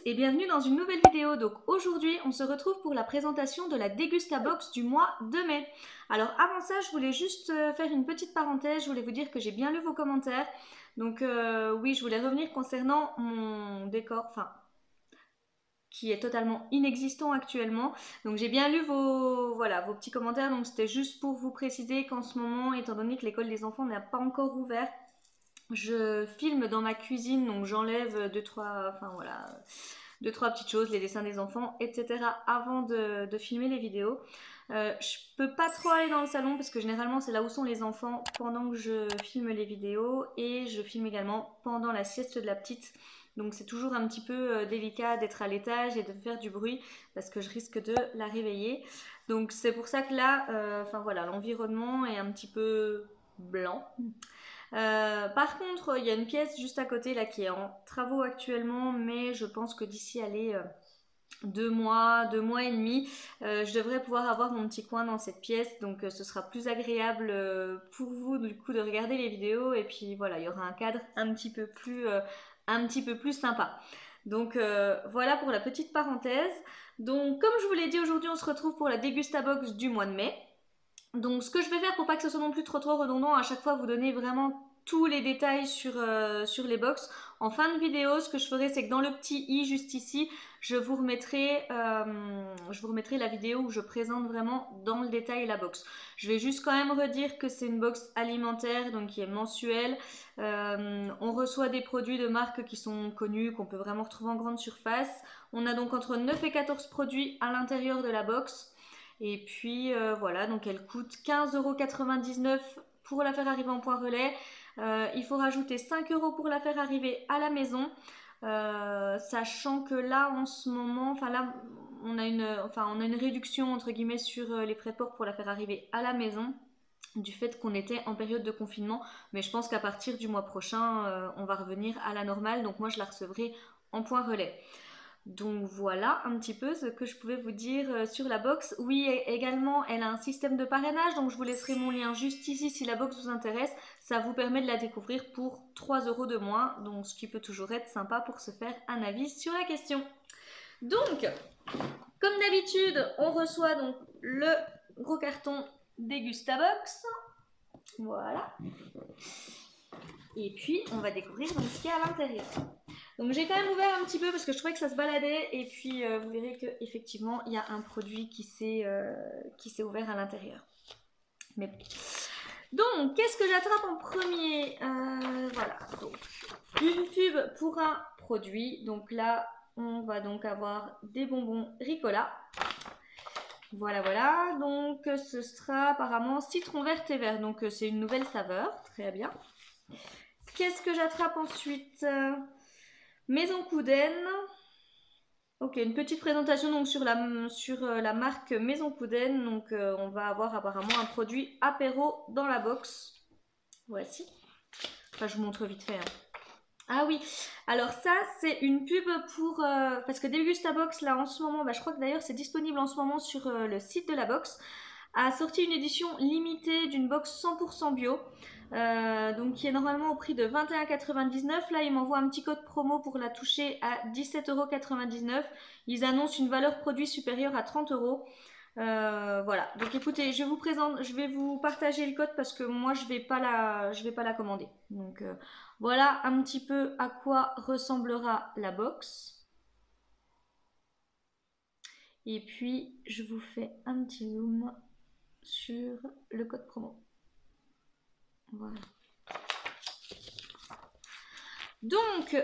et bienvenue dans une nouvelle vidéo. Donc aujourd'hui on se retrouve pour la présentation de la Dégustabox du mois de mai. Alors avant ça je voulais juste faire une petite parenthèse, je voulais vous dire que j'ai bien lu vos commentaires. Donc oui, je voulais revenir concernant mon décor, enfin qui est totalement inexistant actuellement. Donc j'ai bien lu vos petits commentaires, donc c'était juste pour vous préciser qu'en ce moment, étant donné que l'école des enfants n'a pas encore ouvert, je filme dans ma cuisine, donc j'enlève deux trois petites choses, les dessins des enfants, etc. avant de filmer les vidéos. Je peux pas trop aller dans le salon parce que généralement c'est là où sont les enfants pendant que je filme les vidéos, et je filme également pendant la sieste de la petite. Donc c'est toujours un petit peu délicat d'être à l'étage et de faire du bruit parce que je risque de la réveiller. Donc c'est pour ça que là, l'environnement est un petit peu blanc. Par contre, il y a une pièce juste à côté là qui est en travaux actuellement, mais je pense que d'ici 2 mois et demi, je devrais pouvoir avoir mon petit coin dans cette pièce, donc ce sera plus agréable pour vous du coup de regarder les vidéos, et puis voilà, il y aura un cadre un petit peu plus sympa. Donc voilà pour la petite parenthèse. Donc comme je vous l'ai dit, aujourd'hui on se retrouve pour la Dégustabox du mois de mai. Donc ce que je vais faire pour pas que ce soit non plus trop redondant, à chaque fois vous donner vraiment tous les détails sur les box. En fin de vidéo, ce que je ferai, c'est que dans le petit i juste ici, je vous remettrai la vidéo où je présente vraiment dans le détail la box. Je vais juste quand même redire que c'est une box alimentaire, donc qui est mensuelle. On reçoit des produits de marques qui sont connus, qu'on peut vraiment retrouver en grande surface. On a donc entre 9 et 14 produits à l'intérieur de la box. Et puis voilà, donc elle coûte 15,99 € pour la faire arriver en point relais. Il faut rajouter 5 € pour la faire arriver à la maison. Sachant que là en ce moment, on a une réduction entre guillemets sur les frais de port pour la faire arriver à la maison, du fait qu'on était en période de confinement. Mais je pense qu'à partir du mois prochain, on va revenir à la normale. Donc moi je la recevrai en point relais. Donc voilà un petit peu ce que je pouvais vous dire sur la box. Oui, également, elle a un système de parrainage, donc je vous laisserai mon lien juste ici si la box vous intéresse. Ça vous permet de la découvrir pour 3 € de moins, donc ce qui peut toujours être sympa pour se faire un avis sur la question. Donc, comme d'habitude, on reçoit donc le gros carton Dégustabox. Voilà. Et puis, on va découvrir donc ce qu'il y a à l'intérieur. Donc j'ai quand même ouvert un petit peu parce que je trouvais que ça se baladait, et puis vous verrez qu'effectivement il y a un produit qui s'est ouvert à l'intérieur. Mais bon. Donc qu'est-ce que j'attrape en premier? Voilà, donc une pub pour un produit. Donc là on va donc avoir des bonbons Ricola. Voilà, donc ce sera apparemment citron vert et vert, donc c'est une nouvelle saveur, très bien. Qu'est-ce que j'attrape ensuite? Maison Couden. Ok, une petite présentation donc sur la marque Maison Couden. Donc on va avoir apparemment un produit apéro dans la box. Voici. Enfin, je vous montre vite fait. Ah oui, alors ça c'est une pub pour... parce que Dégustabox là en ce moment, je crois que d'ailleurs c'est disponible en ce moment sur le site de la box, a sorti une édition limitée d'une box 100% bio. Donc qui est normalement au prix de 21,99 €. Là, ils m'envoient un petit code promo pour la toucher à 17,99 €. Ils annoncent une valeur produit supérieure à 30 €. Voilà. Donc écoutez, je vais vous partager le code parce que moi je vais pas la commander. Donc voilà un petit peu à quoi ressemblera la box. Et puis je vous fais un petit zoom sur le code promo. Voilà. Donc,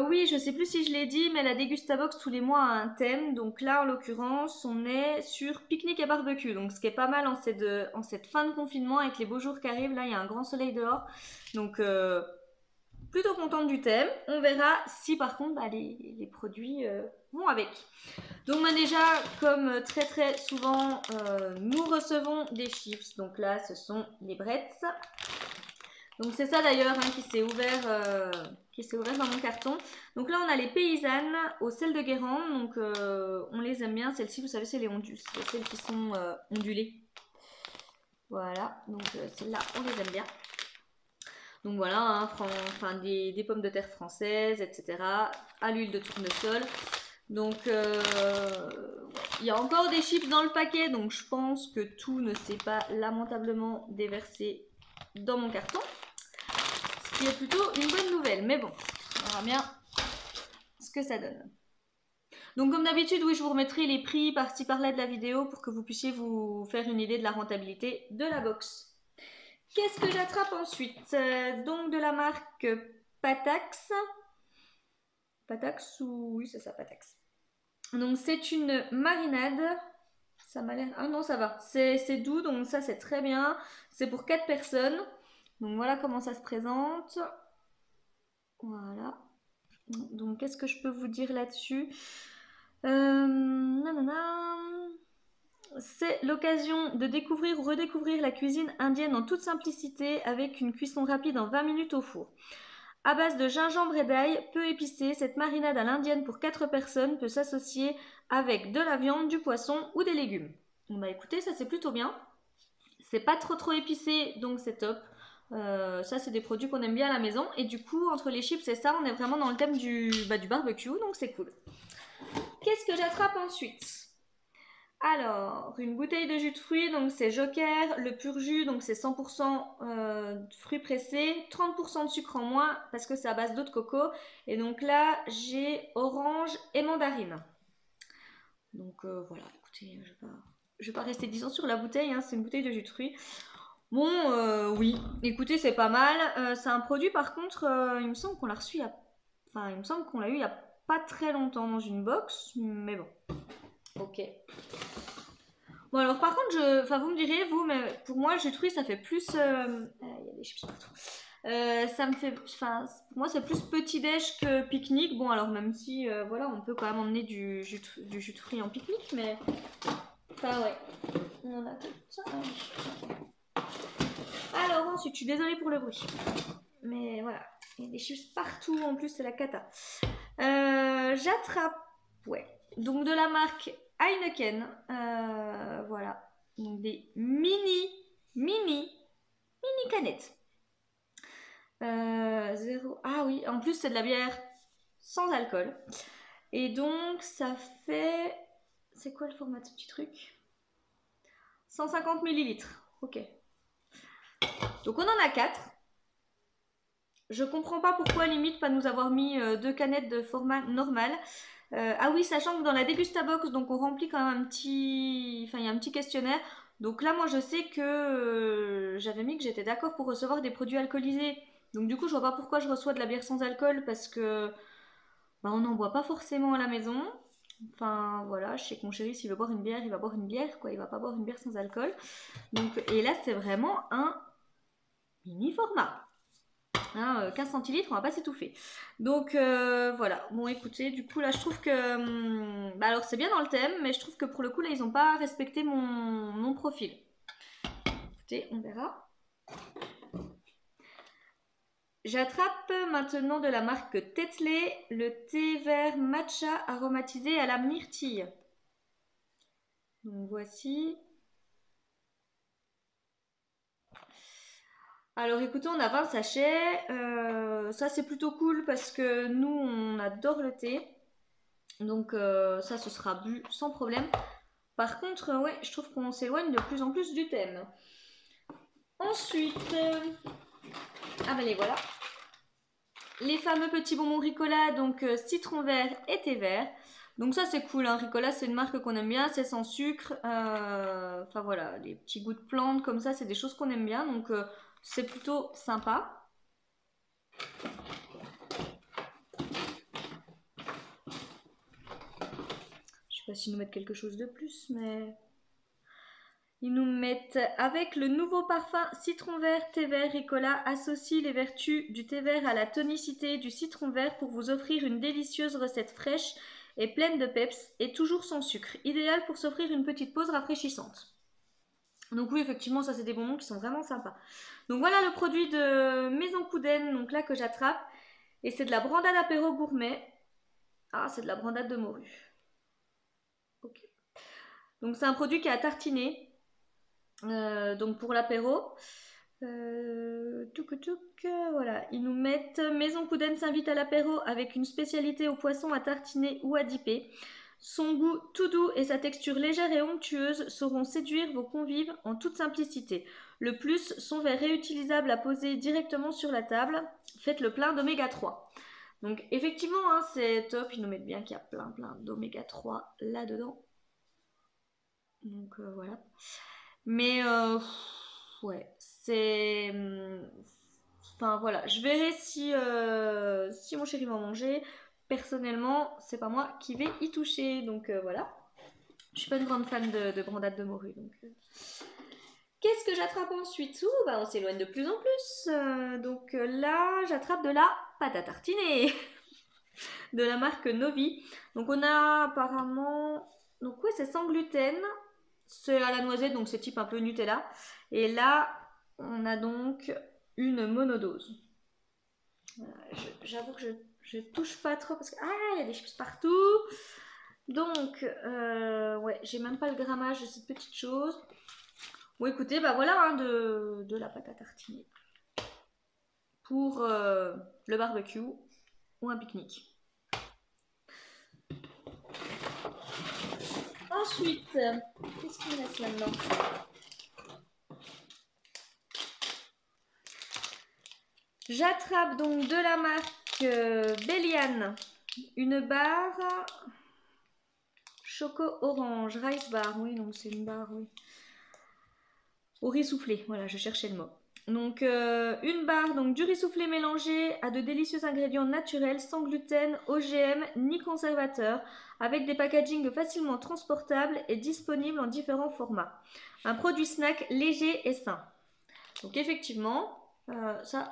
oui, je sais plus si je l'ai dit, mais la Dégustabox tous les mois a un thème. Donc là, en l'occurrence, on est sur pique-nique et barbecue. Donc ce qui est pas mal en cette fin de confinement avec les beaux jours qui arrivent. Là, il y a un grand soleil dehors. Donc, plutôt contente du thème. On verra si par contre les produits vont avec. Donc déjà, comme très très souvent, nous recevons des chips. Donc là, ce sont les Bretz. Donc c'est ça d'ailleurs qui s'est ouvert dans mon carton. Donc là on a les paysannes au sel de Guérande. Donc on les aime bien. Celles-ci, vous savez, c'est celles qui sont ondulées. Voilà, donc celles-là on les aime bien. Donc voilà, des pommes de terre françaises, etc. À l'huile de tournesol. Donc, il y a encore des chips dans le paquet, donc je pense que tout ne s'est pas lamentablement déversé dans mon carton. Ce qui est plutôt une bonne nouvelle, mais bon, on verra bien ce que ça donne. Donc comme d'habitude, oui, je vous remettrai les prix par-ci par-là de la vidéo pour que vous puissiez vous faire une idée de la rentabilité de la box. Qu'est-ce que j'attrape ensuite? Donc de la marque Patax. Patax ou... Oui, c'est ça, Patax. Donc c'est une marinade. Ça m'a l'air... Ah non, ça va. C'est doux, donc ça c'est très bien. C'est pour 4 personnes. Donc voilà comment ça se présente. Voilà. Donc qu'est-ce que je peux vous dire là-dessus? C'est l'occasion de découvrir ou redécouvrir la cuisine indienne en toute simplicité avec une cuisson rapide en 20 minutes au four. À base de gingembre et d'ail, peu épicé, cette marinade à l'indienne pour 4 personnes peut s'associer avec de la viande, du poisson ou des légumes. Bon bah écoutez, ça c'est plutôt bien. C'est pas trop épicé, donc c'est top. Ça c'est des produits qu'on aime bien à la maison. Et du coup, entre les chips et ça, on est vraiment dans le thème du barbecue, donc c'est cool. Qu'est-ce que j'attrape ensuite? Alors, une bouteille de jus de fruits, donc c'est Joker, le pur jus, donc c'est 100% fruits pressés, 30% de sucre en moins parce que c'est à base d'eau de coco. Et donc là, j'ai orange et mandarine. Donc voilà, écoutez, je vais pas rester 10 ans sur la bouteille, hein, c'est une bouteille de jus de fruits. Bon, oui, écoutez, c'est pas mal. C'est un produit, par contre, il me semble qu'on l'a reçu Enfin, il me semble qu'on l'a eu il y a pas très longtemps dans une box, mais bon. Ok. Bon alors par contre, enfin vous me direz, vous, mais pour moi le jus de fruits ça fait plus... Il y a des chips partout. Ça me fait... Enfin, pour moi c'est plus petit déj que pique-nique. Bon alors même si, voilà, on peut quand même emmener du jus de fruits en pique-nique, mais... Enfin ouais, on a tout ça. Alors ensuite, je suis désolée pour le bruit. Mais voilà, il y a des chips partout, en plus c'est la cata. J'attrape, ouais, donc de la marque Heineken, voilà, donc des mini canettes. Ah oui, en plus c'est de la bière sans alcool. Et donc ça fait, c'est quoi le format de ce petit truc? 150 millilitres, ok. Donc on en a 4. Je comprends pas pourquoi limite pas nous avoir mis 2 canettes de format normal. Ah oui, sachant que dans la Dégustabox, donc on remplit quand même un petit... Enfin, il y a un petit questionnaire. Donc là, moi, je sais que j'avais mis que j'étais d'accord pour recevoir des produits alcoolisés. Donc du coup, je vois pas pourquoi je reçois de la bière sans alcool parce que bah, on n'en boit pas forcément à la maison. Enfin voilà, je sais que mon chéri, s'il veut boire une bière, il va boire une bière, quoi. Il va pas boire une bière sans alcool. Donc, et là, c'est vraiment un mini format. 15 centilitres, on va pas s'étouffer. Donc voilà, bon écoutez, du coup là je trouve que... alors c'est bien dans le thème, mais je trouve que pour le coup là ils ont pas respecté mon profil. Écoutez, on verra. J'attrape maintenant de la marque Tetley le thé vert matcha aromatisé à la myrtille. Donc voici. Alors écoutez, on a 20 sachets. Ça c'est plutôt cool parce que nous on adore le thé. Donc ça ce sera bu sans problème. Par contre, ouais, je trouve qu'on s'éloigne de plus en plus du thème. Ensuite, ah ben les voilà. Les fameux petits bonbons Ricola, donc citron vert et thé vert. Donc ça c'est cool, hein. Ricola c'est une marque qu'on aime bien, c'est sans sucre. Enfin voilà, les petits goûts de plantes comme ça, c'est des choses qu'on aime bien. Donc c'est plutôt sympa. Je sais pas s'ils nous mettent quelque chose de plus, mais... Ils nous mettent avec le nouveau parfum citron vert, thé vert, Ricola, associe les vertus du thé vert à la tonicité du citron vert pour vous offrir une délicieuse recette fraîche et pleine de peps et toujours sans sucre, idéal pour s'offrir une petite pause rafraîchissante. Donc oui, effectivement, ça c'est des bonbons qui sont vraiment sympas. Donc voilà le produit de Maison Coudenne, donc là que j'attrape, et c'est de la brandade apéro gourmet. Ah, c'est de la brandade de morue. Ok. Donc c'est un produit qui est à tartiner. Donc pour l'apéro. Voilà, ils nous mettent Maison Couden s'invite à l'apéro avec une spécialité au poisson à tartiner ou à dipper. Son goût tout doux et sa texture légère et onctueuse sauront séduire vos convives en toute simplicité. Le plus, son verre réutilisable à poser directement sur la table. Faites le plein d'oméga 3. Donc effectivement, hein, c'est top. Ils nous mettent bien qu'il y a plein d'oméga 3 là-dedans. Donc voilà. Mais ouais, c'est... Enfin voilà, je verrai si mon chéri va manger. Personnellement, c'est pas moi qui vais y toucher. Donc voilà. Je suis pas une grande fan de brandade de morue. Donc, qu'est-ce que j'attrape ensuite? Bah, on s'éloigne de plus en plus. Donc là, j'attrape de la pâte à tartiner de la marque Novi. Donc on a apparemment... Donc ouais, c'est sans gluten. C'est à la noisette, donc c'est type un peu Nutella. Et là, on a donc une monodose. Voilà, j'avoue que je touche pas trop parce que... Ah, il y a des chips partout. Donc, ouais, j'ai même pas le grammage de cette petite chose. Bon, écoutez, bah voilà hein, de la pâte à tartiner. Pour le barbecue ou un pique-nique. Ensuite, qu'est-ce qu'il me reste là-dedans? J'attrape donc de la marque Belliane une barre Choco Orange Rice Bar. Oui, donc c'est une barre, oui. Au riz soufflé, voilà, je cherchais le mot. Donc une barre donc, du riz soufflé mélangé à de délicieux ingrédients naturels, sans gluten, OGM ni conservateur, avec des packagings facilement transportables et disponibles en différents formats. Un produit snack léger et sain. Donc effectivement, ça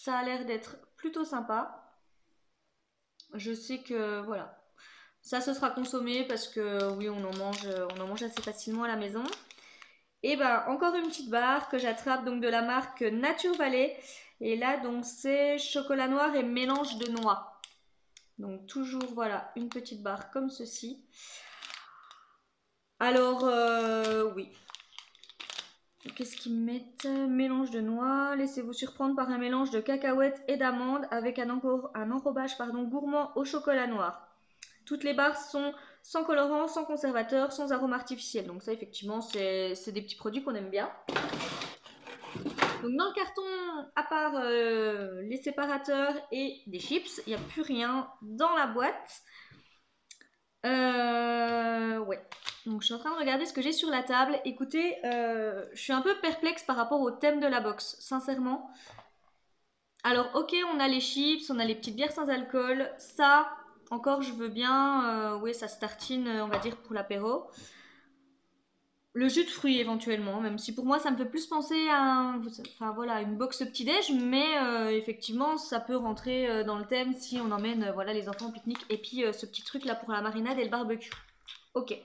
a l'air d'être plutôt sympa. Je sais que voilà, ça se sera consommé parce que oui, on en mange assez facilement à la maison. Et ben encore une petite barre que j'attrape donc de la marque Nature Valley. Et là donc c'est chocolat noir et mélange de noix. Donc toujours voilà une petite barre comme ceci. Alors oui. Qu'est-ce qu'ils mettent? Mélange de noix. Laissez-vous surprendre par un mélange de cacahuètes et d'amandes avec un enrobage gourmand au chocolat noir. Toutes les barres sont sans colorant, sans conservateur, sans arôme artificiel. Donc ça effectivement c'est des petits produits qu'on aime bien. Donc dans le carton, à part les séparateurs et des chips, il n'y a plus rien dans la boîte. Ouais. Donc je suis en train de regarder ce que j'ai sur la table. Écoutez, je suis un peu perplexe par rapport au thème de la box, sincèrement. Alors ok, on a les chips, on a les petites bières sans alcool. Ça, encore je veux bien. Oui, ça se tartine, on va dire, pour l'apéro. Le jus de fruits éventuellement, même si pour moi ça me fait plus penser à voilà, une box petit-déj, mais effectivement ça peut rentrer dans le thème si on emmène voilà, les enfants au pique-nique et puis ce petit truc là pour la marinade et le barbecue. Ok.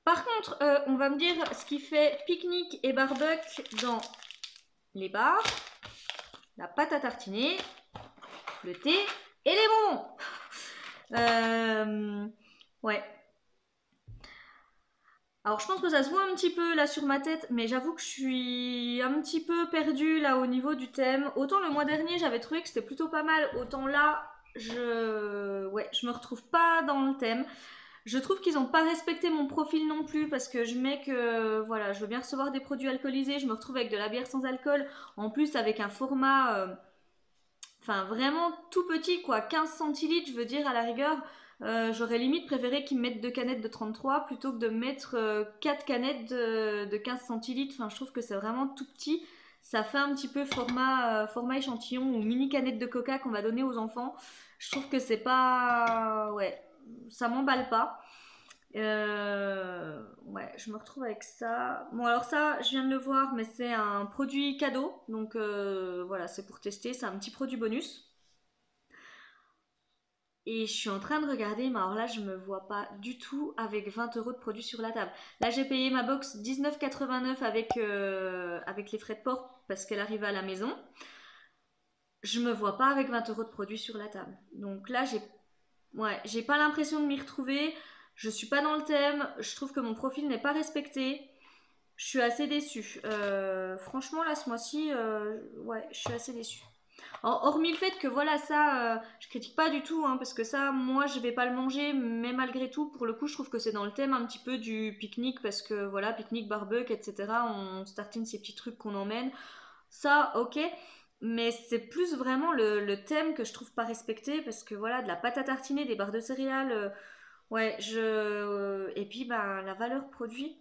Par contre, on va me dire ce qui fait pique-nique et barbecue dans les bars, la pâte à tartiner, le thé et les bonbons. Ouais. Alors je pense que ça se voit un petit peu là sur ma tête, mais j'avoue que je suis un petit peu perdue là au niveau du thème. Autant le mois dernier j'avais trouvé que c'était plutôt pas mal, autant là je me retrouve pas dans le thème. Je trouve qu'ils n'ont pas respecté mon profil non plus parce que je mets que voilà, je veux bien recevoir des produits alcoolisés, je me retrouve avec de la bière sans alcool, en plus avec un format enfin vraiment tout petit quoi, 15 centilitres je veux dire à la rigueur. J'aurais limite préféré qu'ils me mettent 2 canettes de 33 plutôt que de mettre 4 canettes de 15 centilitres. Enfin, je trouve que c'est vraiment tout petit. Ça fait un petit peu format échantillon ou mini canette de coca qu'on va donner aux enfants. Je trouve que c'est pas... Ouais, ça m'emballe pas. Ouais, je me retrouve avec ça. Bon, alors ça, je viens de le voir, mais c'est un produit cadeau. Donc voilà, c'est pour tester. C'est un petit produit bonus. Et je suis en train de regarder, mais alors là, je me vois pas du tout avec 20 € de produits sur la table. Là, j'ai payé ma box 19,89 avec les frais de port parce qu'elle arrive à la maison. Je me vois pas avec 20 € de produits sur la table. Donc là, j'ai pas l'impression de m'y retrouver. Je suis pas dans le thème. Je trouve que mon profil n'est pas respecté. je suis assez déçue. Franchement, là, ce mois-ci, ouais, je suis assez déçue. Hormis le fait que voilà, ça, je critique pas du tout, hein, parce que ça, moi, je vais pas le manger, mais malgré tout, pour le coup, je trouve que c'est dans le thème un petit peu du pique-nique, parce que voilà, pique-nique, barbecue, etc. On se tartine ces petits trucs qu'on emmène. Ça, ok, mais c'est plus vraiment le thème que je trouve pas respecté, parce que voilà, de la pâte à tartiner, des barres de céréales, ouais, et puis, ben, la valeur produit.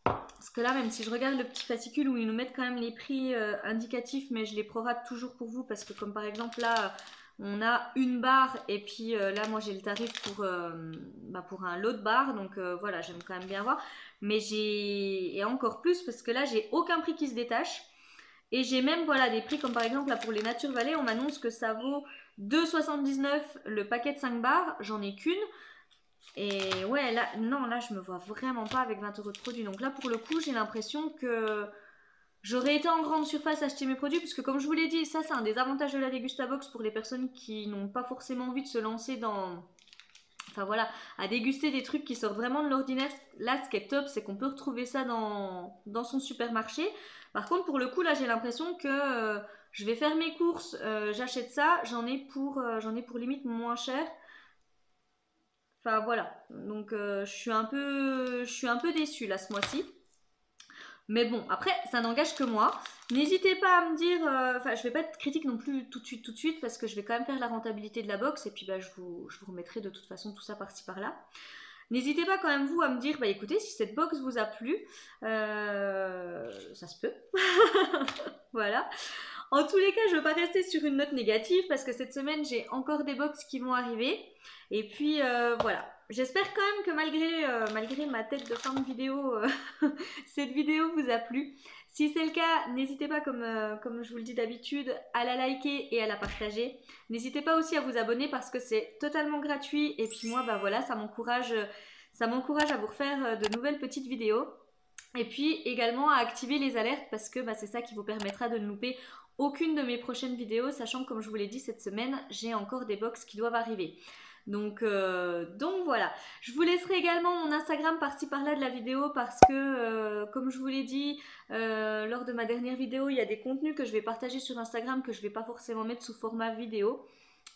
Parce que là, même si je regarde le petit fascicule où ils nous mettent quand même les prix indicatifs, mais je les prorate toujours pour vous parce que, comme par exemple là, on a une barre et puis là, moi j'ai le tarif pour un lot de barres, donc voilà, j'aime quand même bien voir. Mais et encore plus parce que là, j'ai aucun prix qui se détache et j'ai même voilà des prix comme par exemple là pour les Nature Valley, on m'annonce que ça vaut 2,79 le paquet de 5 barres, j'en ai qu'une. Et ouais, là, non, là, je me vois vraiment pas avec 20 euros de produits. Donc là, pour le coup, j'ai l'impression que j'aurais été en grande surface acheter mes produits, puisque comme je vous l'ai dit, ça, c'est un des avantages de la Degustabox pour les personnes qui n'ont pas forcément envie de se lancer dans... Enfin voilà, à déguster des trucs qui sortent vraiment de l'ordinaire. Là, ce qui est top, c'est qu'on peut retrouver ça dans son supermarché. Par contre, pour le coup, là, j'ai l'impression que je vais faire mes courses, j'achète ça, j'en ai pour limite moins cher. Enfin voilà, donc je suis un peu déçue là ce mois-ci. Mais bon, après, ça n'engage que moi. N'hésitez pas à me dire, enfin je vais pas être critique non plus tout de suite, parce que je vais quand même faire la rentabilité de la box, et puis bah, je vous remettrai de toute façon tout ça par-ci par-là. N'hésitez pas quand même vous à me dire, bah écoutez, si cette box vous a plu, ça se peut. Voilà. En tous les cas, je ne veux pas rester sur une note négative parce que cette semaine, j'ai encore des box qui vont arriver. Et puis voilà. J'espère quand même que malgré ma tête de fin de vidéo, cette vidéo vous a plu. Si c'est le cas, n'hésitez pas, comme je vous le dis d'habitude, à la liker et à la partager. N'hésitez pas aussi à vous abonner parce que c'est totalement gratuit. Et puis moi, bah voilà, ça m'encourage à vous refaire de nouvelles petites vidéos. Et puis également à activer les alertes parce que bah, c'est ça qui vous permettra de ne louper aucune de mes prochaines vidéos, sachant que comme je vous l'ai dit cette semaine, j'ai encore des box qui doivent arriver. Donc voilà, je vous laisserai également mon Instagram par-ci par-là de la vidéo parce que comme je vous l'ai dit lors de ma dernière vidéo, il y a des contenus que je vais partager sur Instagram que je ne vais pas forcément mettre sous format vidéo.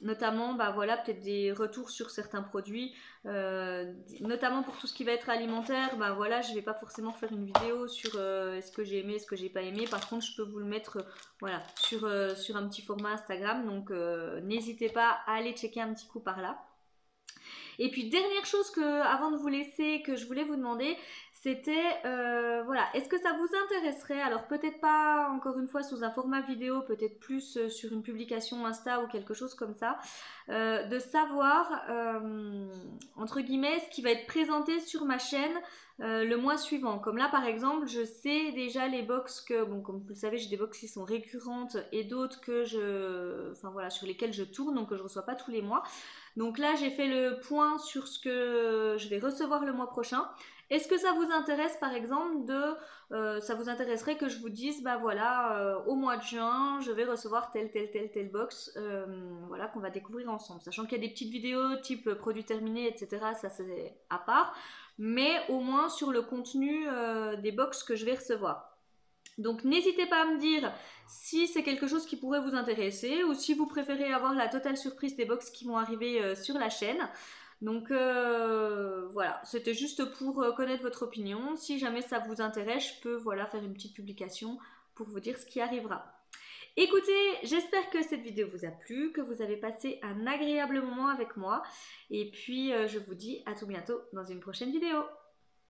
Notamment, bah voilà, peut-être des retours sur certains produits, notamment pour tout ce qui va être alimentaire. Bah voilà, je vais pas forcément faire une vidéo sur est-ce que j'ai aimé, est-ce que j'ai pas aimé. Par contre, je peux vous le mettre, voilà, sur un petit format Instagram. Donc, n'hésitez pas à aller checker un petit coup par là. Et puis dernière chose avant de vous laisser, que je voulais vous demander, c'était, voilà, est-ce que ça vous intéresserait, alors peut-être pas encore une fois sous un format vidéo, peut-être plus sur une publication Insta ou quelque chose comme ça, de savoir, entre guillemets, ce qui va être présenté sur ma chaîne le mois suivant. Comme là par exemple, je sais déjà les box que, bon comme vous le savez, j'ai des box qui sont récurrentes et d'autres enfin voilà, sur lesquelles je tourne, donc que je reçois pas tous les mois. Donc là, j'ai fait le point sur ce que je vais recevoir le mois prochain. Est-ce que ça vous intéresse par exemple ça vous intéresserait que je vous dise, bah voilà, au mois de juin, je vais recevoir telle box, voilà, qu'on va découvrir ensemble. Sachant qu'il y a des petites vidéos type produits terminés, etc. Ça c'est à part. Mais au moins sur le contenu des box que je vais recevoir. Donc n'hésitez pas à me dire si c'est quelque chose qui pourrait vous intéresser ou si vous préférez avoir la totale surprise des box qui vont arriver sur la chaîne. Donc voilà, c'était juste pour connaître votre opinion. Si jamais ça vous intéresse, je peux voilà, faire une petite publication pour vous dire ce qui arrivera. Écoutez, j'espère que cette vidéo vous a plu, que vous avez passé un agréable moment avec moi. Et puis je vous dis à tout bientôt dans une prochaine vidéo.